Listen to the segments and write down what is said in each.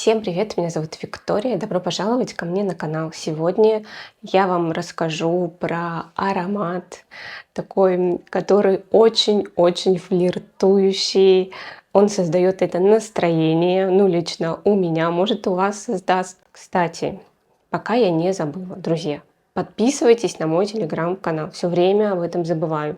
Всем привет, меня зовут Виктория, добро пожаловать ко мне на канал. Сегодня я вам расскажу про аромат, такой, который очень-очень флиртующий. Он создает это настроение, ну лично у меня, может у вас создаст. Кстати, пока я не забыла, друзья, подписывайтесь на мой телеграм-канал, все время об этом забываю.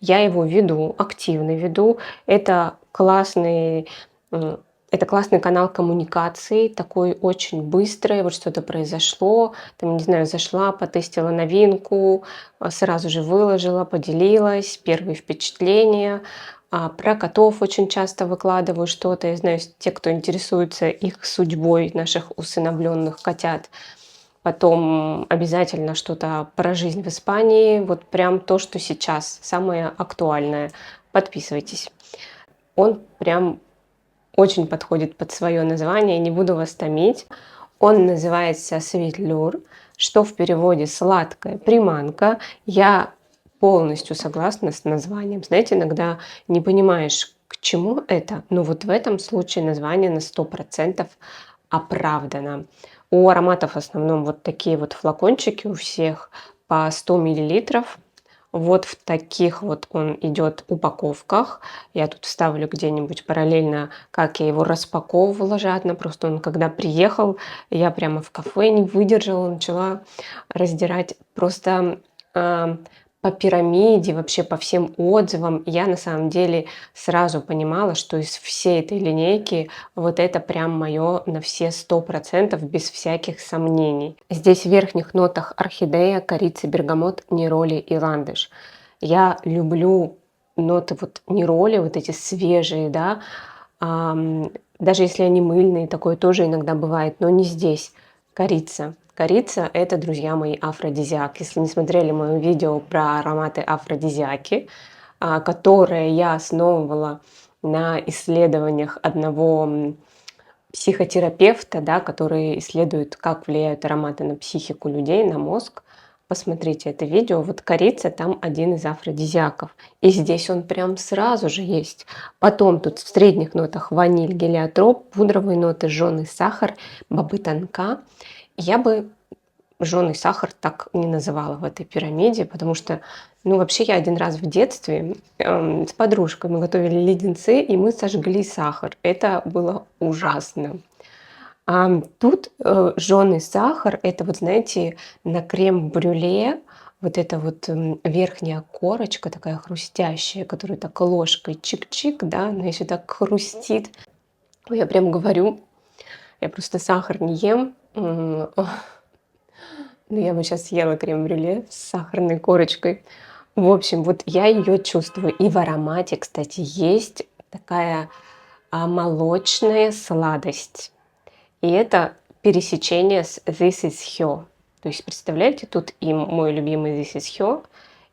Я его веду, активно веду, это классный м, это классный канал коммуникации, такой очень быстрый. Вот что-то произошло, там, не знаю, зашла, потестила новинку, сразу же выложила, поделилась, первые впечатления. Про котов очень часто выкладываю что-то. Я знаю, те, кто интересуется их судьбой, наших усыновленных котят. Потом обязательно что-то про жизнь в Испании. Вот прям то, что сейчас самое актуальное. Подписывайтесь. Он прям очень подходит под свое название, не буду вас томить. Он называется Светлюр, что в переводе сладкая приманка. Я полностью согласна с названием. Знаете, иногда не понимаешь, к чему это, но вот в этом случае название на 100% оправдано. У ароматов в основном вот такие вот флакончики у всех по 100 миллилитров. Вот в таких вот он идет упаковках. Я тут вставлю где-нибудь параллельно, как я его распаковывала жадно. Просто он когда приехал, я прямо в кафе не выдержала, начала раздирать. Просто по пирамиде, вообще по всем отзывам, я на самом деле сразу понимала, что из всей этой линейки вот это прям мое на все 100%, без всяких сомнений. Здесь в верхних нотах орхидея, корица, бергамот, нероли и ландыш. Я люблю ноты вот нероли, вот эти свежие, да, даже если они мыльные, такое тоже иногда бывает, но не здесь. Корица. Корица – это, друзья мои, афродизиак. Если не смотрели мое видео про ароматы афродизиаки, которое я основывала на исследованиях одного психотерапевта, да, который исследует, как влияют ароматы на психику людей, на мозг. Посмотрите это видео. Вот корица там один из афродизиаков. И здесь он прям сразу же есть. Потом тут в средних нотах ваниль, гелиотроп, пудровые ноты, жженый сахар, бобы тонка. Я бы жженый сахар так не называла в этой пирамиде, потому что, ну, вообще я один раз в детстве с подружкой мы готовили леденцы, и мы сожгли сахар. Это было ужасно. Тут жженый сахар, это вот, знаете, на крем-брюле, вот эта вот верхняя корочка такая хрустящая, которую так ложкой чик-чик, да, она еще так хрустит. Ой, я прям говорю, я просто сахар не ем. Ну, я бы сейчас съела крем-брюле с сахарной корочкой. В общем, вот я ее чувствую. И в аромате, кстати, есть такая молочная сладость. И это пересечение с This is Her. То есть, представляете, тут и мой любимый This is Her,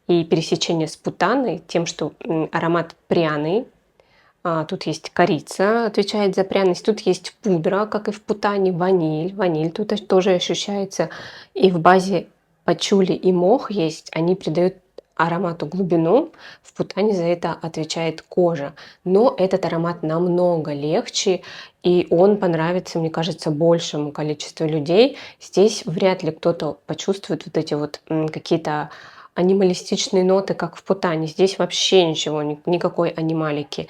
и пересечение с путаной, тем, что аромат пряный. Тут есть корица, отвечает за пряность. Тут есть пудра, как и в путане, ваниль. Ваниль тут тоже ощущается. И в базе пачули и мох есть. Они придают аромату глубину. В путане за это отвечает кожа. Но этот аромат намного легче. И он понравится, мне кажется, большему количеству людей. Здесь вряд ли кто-то почувствует вот эти вот какие-то анималистичные ноты, как в путане. Здесь вообще ничего, никакой анималики.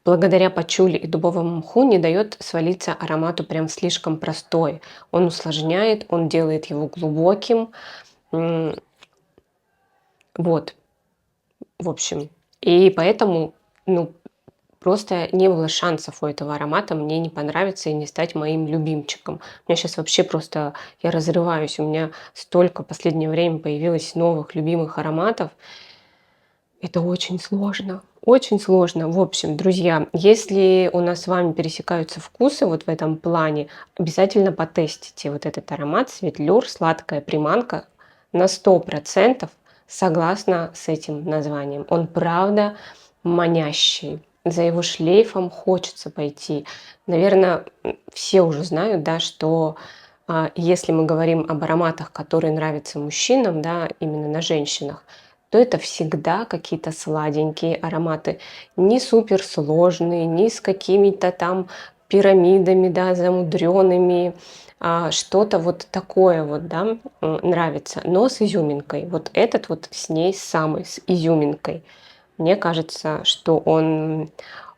Благодаря пачули и дубовому мху не дает свалиться аромату прям слишком простой. Он усложняет, он делает его глубоким. Вот, в общем. И поэтому, ну, просто не было шансов у этого аромата мне не понравиться и не стать моим любимчиком. У меня сейчас вообще просто, я разрываюсь. У меня столько в последнее время появилось новых любимых ароматов. Это очень сложно. Очень сложно. В общем, друзья, если у нас с вами пересекаются вкусы вот в этом плане, обязательно потестите вот этот аромат Светлюр, сладкая приманка, на 100% согласна с этим названием. Он правда манящий. За его шлейфом хочется пойти. Наверное, все уже знают, да, что если мы говорим об ароматах, которые нравятся мужчинам, да, именно на женщинах, то это всегда какие-то сладенькие ароматы, не суперсложные, не с какими-то там пирамидами, да, замудренными, что-то вот такое вот, да, нравится, но с изюминкой. Вот этот вот с ней самый, с изюминкой. Мне кажется, что он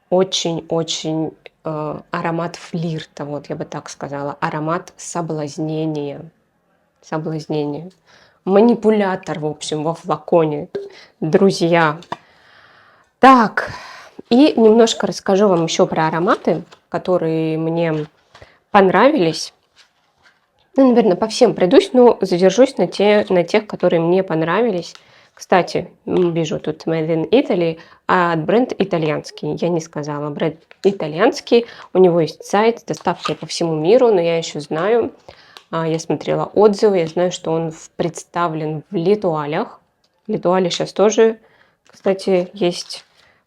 очень-очень аромат флирта, вот я бы так сказала, аромат соблазнения, соблазнения. Манипулятор, в общем, во флаконе, друзья. Так, и немножко расскажу вам еще про ароматы, которые мне понравились. Ну, наверное, по всем пройдусь, но задержусь на тех, которые мне понравились. Кстати, вижу тут Made in Italy, а бренд итальянский. Я не сказала, бренд итальянский. У него есть сайт с доставкой по всему миру, но я еще знаю, я смотрела отзывы, я знаю, что он представлен в Летуалях. Летуали сейчас тоже, кстати, есть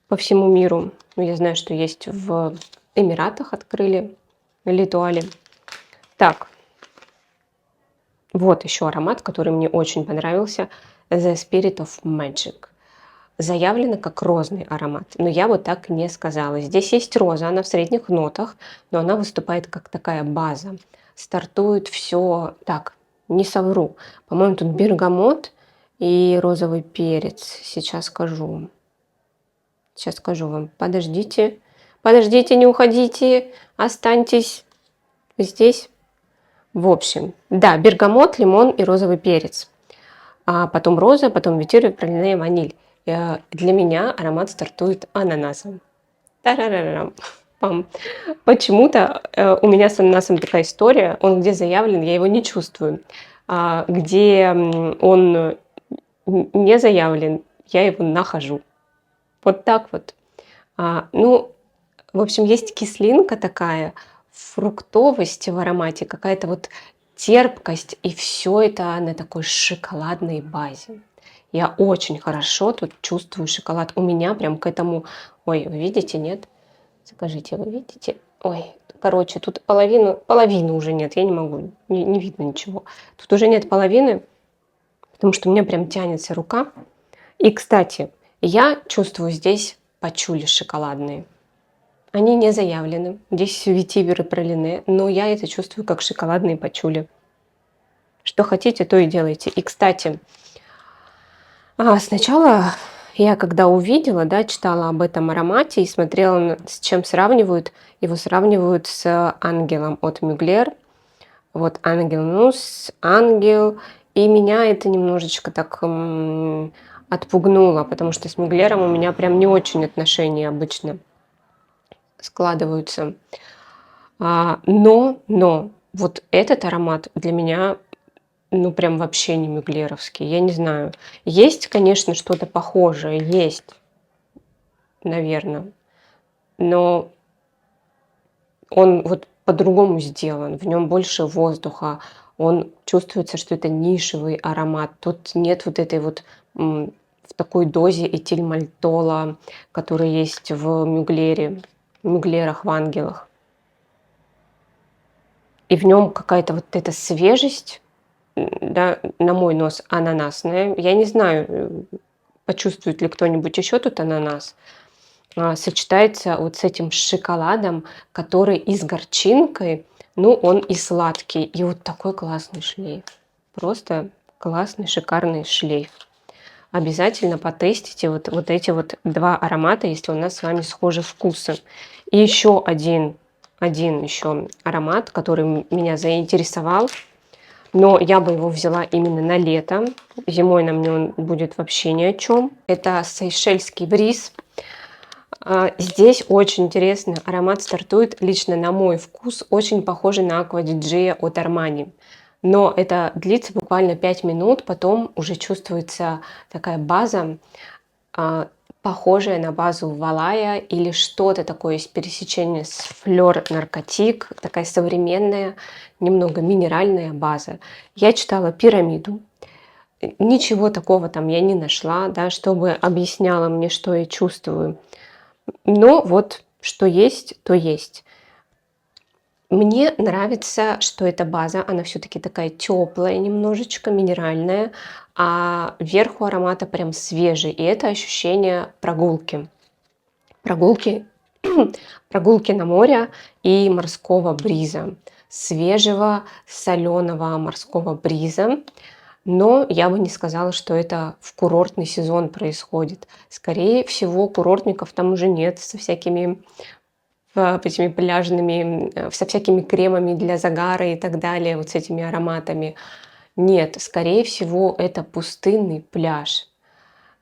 по всему миру. Ну, я знаю, что есть в Эмиратах, открыли Летуали. Так, вот еще аромат, который мне очень понравился. The Spirit of Magic. Заявлено как розный аромат, но я бы так не сказала. Здесь есть роза, она в средних нотах, но она выступает как такая база. Стартует все так, не совру. По-моему, тут бергамот и розовый перец. Сейчас скажу. Сейчас скажу вам. Подождите. Подождите, не уходите. Останьтесь здесь. В общем, да, бергамот, лимон и розовый перец. А потом роза, потом ветивер, пралине, ваниль. Для меня аромат стартует ананасом. Тарарарам. Пам. Почему-то у меня с ананасом такая история. Он где заявлен, я его не чувствую. Где он не заявлен, я его нахожу. Вот так вот. Ну, в общем, есть кислинка такая, фруктовость в аромате, какая-то вот терпкость, и все это на такой шоколадной базе. Я очень хорошо тут чувствую шоколад. У меня прям к этому... Ой, вы видите, нет? Скажите, вы видите? Ой, короче, тут половины уже нет, я не могу, не видно ничего. Тут уже нет половины, потому что у меня прям тянется рука. И, кстати, я чувствую здесь пачули шоколадные. Они не заявлены. Здесь ветивер и пралине, но я это чувствую как шоколадные пачули. Что хотите, то и делайте. И, кстати, сначала я когда увидела, да, читала об этом аромате и смотрела, с чем сравнивают. Его сравнивают с ангелом от Мюглер. Вот ангел нус, ангел. И меня это немножечко так отпугнуло, потому что с Мюглером у меня прям не очень отношения обычно складываются. Но вот этот аромат для меня, ну, прям вообще не мюглеровский. Я не знаю. Есть, конечно, что-то похожее, есть, наверное. Но он вот по-другому сделан. В нем больше воздуха. Он чувствуется, что это нишевый аромат. Тут нет вот этой вот в такой дозе этилмальтола, который есть в мюглере, в мюглерах, в ангелах. И в нем какая-то вот эта свежесть, да, на мой нос ананасная. Я не знаю, почувствует ли кто-нибудь еще тут ананас. Сочетается вот с этим шоколадом, который и с горчинкой, ну, он и сладкий. И вот такой классный шлейф. Просто классный, шикарный шлейф. Обязательно потестите вот эти вот два аромата, если у нас с вами схожи вкусы. И еще один еще аромат, который меня заинтересовал, но я бы его взяла именно на лето. Зимой на мне он будет вообще ни о чем. Это сейшельский бриз. Здесь очень интересный аромат стартует, лично на мой вкус, очень похожий на Acqua di Gia от Armani. Но это длится буквально 5 минут, потом уже чувствуется такая база, похожая на базу Валая или что-то такое из пересечения с Fleur Narcotic, такая современная, немного минеральная база. Я читала пирамиду, ничего такого там я не нашла, да, чтобы объясняло мне, что я чувствую. Но вот что есть, то есть. Мне нравится, что эта база, она все-таки такая теплая, немножечко минеральная, а верх у аромата прям свежий. И это ощущение прогулки. Прогулки прогулки на море и морского бриза. Свежего, соленого морского бриза. Но я бы не сказала, что это в курортный сезон происходит. Скорее всего, курортников там уже нет со всякими этими пляжными, со всякими кремами для загара и так далее, вот с этими ароматами. Нет, скорее всего, это пустынный пляж.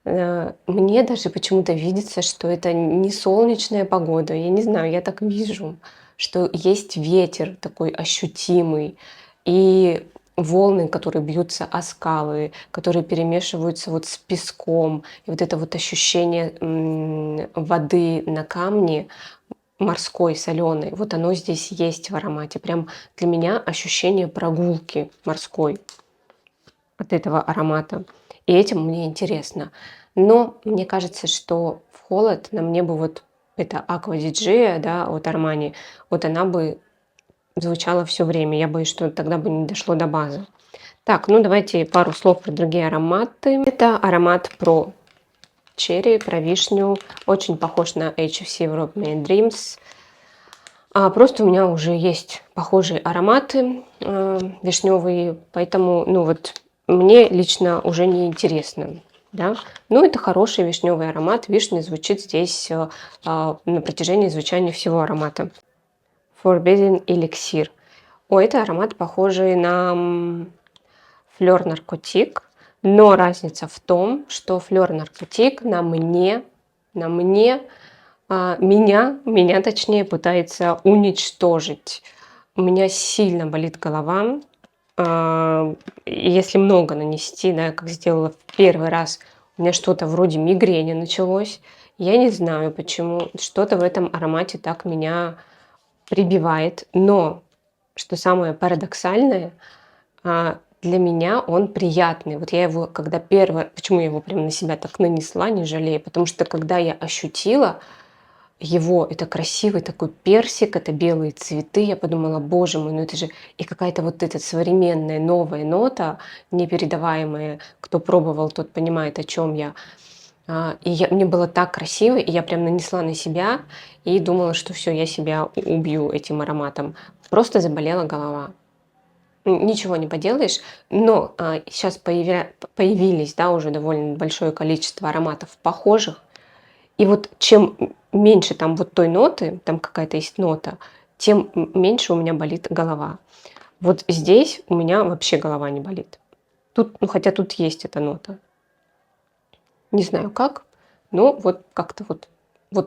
Мне даже почему-то видится, что это не солнечная погода. Я не знаю, я так вижу, что есть ветер такой ощутимый и волны, которые бьются о скалы, которые перемешиваются вот с песком. И вот это вот ощущение воды на камне, морской, соленой, вот оно здесь есть в аромате. Прям для меня ощущение прогулки морской от этого аромата. И этим мне интересно. Но мне кажется, что в холод на мне бы вот эта Aqua di Gio, да, от Armani, вот она бы звучала все время. Я боюсь, что тогда бы не дошло до базы. Так, ну давайте пару слов про другие ароматы. Это аромат про черри, про вишню. Очень похож на HFC European Dreams. Просто у меня уже есть похожие ароматы вишневые, поэтому, ну вот, мне лично уже не интересно. Да? Ну, это хороший вишневый аромат. Вишня звучит здесь на протяжении звучания всего аромата. Forbidden Elixir. Это аромат, похожий на Fleur Narcotique, но разница в том, что Fleur Narcotique меня точнее пытается уничтожить. У меня сильно болит голова. Если много нанести, да, как сделала в первый раз, у меня что-то вроде мигрени началось. Я не знаю почему. Что-то в этом аромате так меня прибивает. Но, что самое парадоксальное, для меня он приятный. Вот я его, когда почему я его прям на себя так нанесла, не жалею, потому что когда я ощутила его, это красивый такой персик, это белые цветы, я подумала, боже мой, ну это же и какая-то вот эта современная новая нота, непередаваемая, кто пробовал, тот понимает, о чем я. Мне было так красиво, и я прям нанесла на себя и думала, что все, я себя убью этим ароматом. Просто заболела голова. Ничего не поделаешь, но сейчас появились, да, уже довольно большое количество ароматов похожих. И вот чем меньше там вот той ноты, там какая-то есть нота, тем меньше у меня болит голова. Вот здесь у меня вообще голова не болит. Тут, ну хотя тут есть эта нота. Не знаю как, но вот как-то вот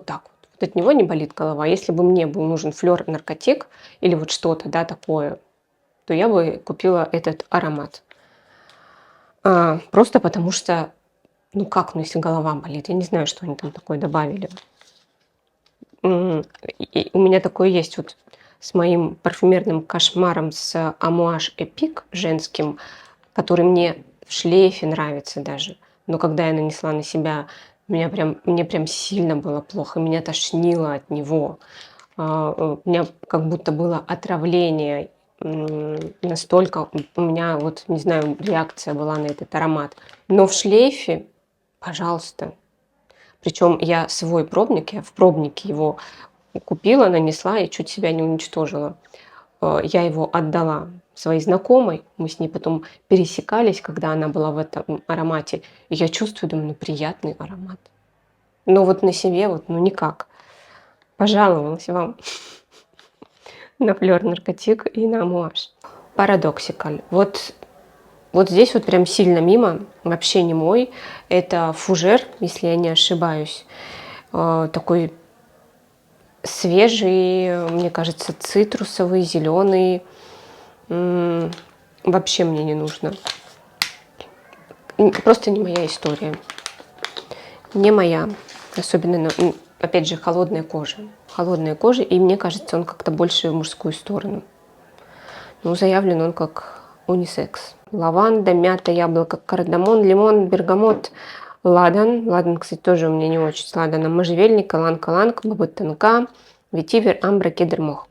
так вот. Вот от него не болит голова. Если бы мне был нужен Fleur Narcotique или вот что-то, да, такое, то я бы купила этот аромат. Просто потому что, ну как, ну если голова болит, я не знаю, что они там такое добавили. И у меня такое есть вот с моим парфюмерным кошмаром с Amouage Epic женским, который мне в шлейфе нравится даже. Но когда я нанесла на себя, мне прям сильно было плохо, меня тошнило от него. У меня как будто было отравление. Настолько у меня, вот не знаю, реакция была на этот аромат. Но в шлейфе, пожалуйста. Причем я свой пробник, я в пробнике его купила, нанесла и чуть себя не уничтожила. Я его отдала своей знакомой, мы с ней потом пересекались, когда она была в этом аромате. И я чувствую, думаю, ну приятный аромат. Но вот на себе вот, ну никак. Пожаловалась вам на Fleur Narcotique и на Amouage. Paradoxical. Вот здесь вот прям сильно мимо, вообще не мой. Это фужер, если я не ошибаюсь. Такой свежий, мне кажется, цитрусовый, зеленый. Вообще мне не нужно. Просто не моя история. Не моя. Особенно, опять же, холодная кожа. Холодная кожа, и мне кажется, он как-то больше в мужскую сторону. Ну, заявлен он как унисекс. Лаванда, мята, яблоко, кардамон, лимон, бергамот, ладан. Ладан, кстати, тоже у меня не очень с ладаном. Можжевельник, каланг-каланг, бабатанка, ветивер, амбра, кедр, мох.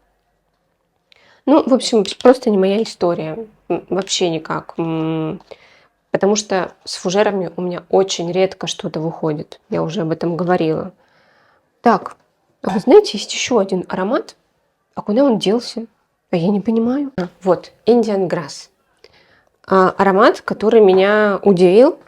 Ну, в общем, просто не моя история. Вообще никак. Потому что с фужерами у меня очень редко что-то выходит. Я уже об этом говорила. Так, А вы знаете, есть еще один аромат. А куда он делся? А я не понимаю. Вот, Indian Grass. Аромат, который меня удивил.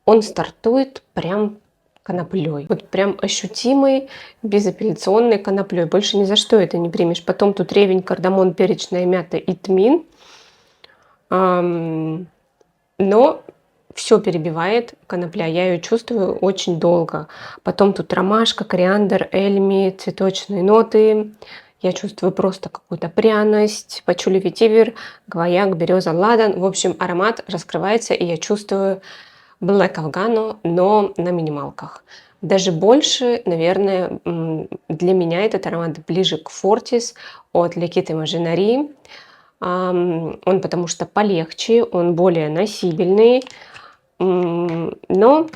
Он стартует прям коноплей. Вот прям ощутимый, безапелляционной коноплей. Больше ни за что это не примешь. Потом тут ревень, кардамон, перечная мята и тмин. Но все перебивает конопля. Я ее чувствую очень долго. Потом тут ромашка, кориандр, эльми, цветочные ноты. Я чувствую просто какую-то пряность, пачули ветивер, гвояк, береза, ладан. В общем, аромат раскрывается, и я чувствую Black Afghano, но на минималках. Даже больше, наверное, для меня этот аромат ближе к Fortis от Liquide Imaginary. Он потому что полегче, он более носибельный. Но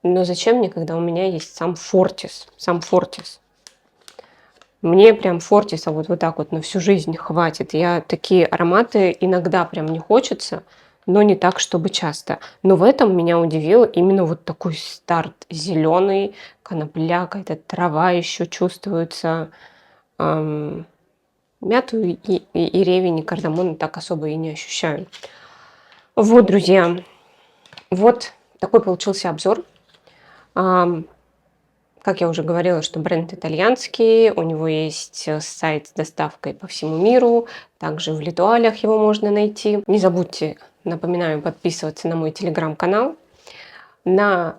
зачем мне, когда у меня есть сам Fortis? Сам Fortis. Мне прям Фортиса вот так вот на всю жизнь хватит. Я такие ароматы иногда прям не хочется, но не так, чтобы часто. Но в этом меня удивил именно вот такой старт зеленый, конопля, какая-то трава еще чувствуется. Мяту и ревень, и кардамон так особо и не ощущаю. Вот, друзья, вот такой получился обзор. Как я уже говорила, что бренд итальянский, у него есть сайт с доставкой по всему миру, также в Литуалях его можно найти. Не забудьте, напоминаю, подписываться на мой телеграм-канал, на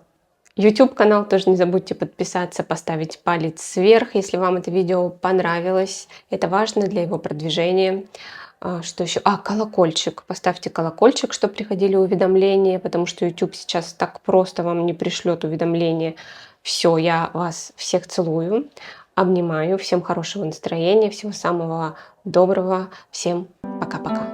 YouTube-канал тоже не забудьте подписаться, поставить палец вверх, если вам это видео понравилось. Это важно для его продвижения. Что еще? Колокольчик. Поставьте колокольчик, чтобы приходили уведомления, потому что YouTube сейчас так просто вам не пришлет уведомления. Все, я вас всех целую, обнимаю. Всем хорошего настроения, всего самого доброго. Всем пока-пока.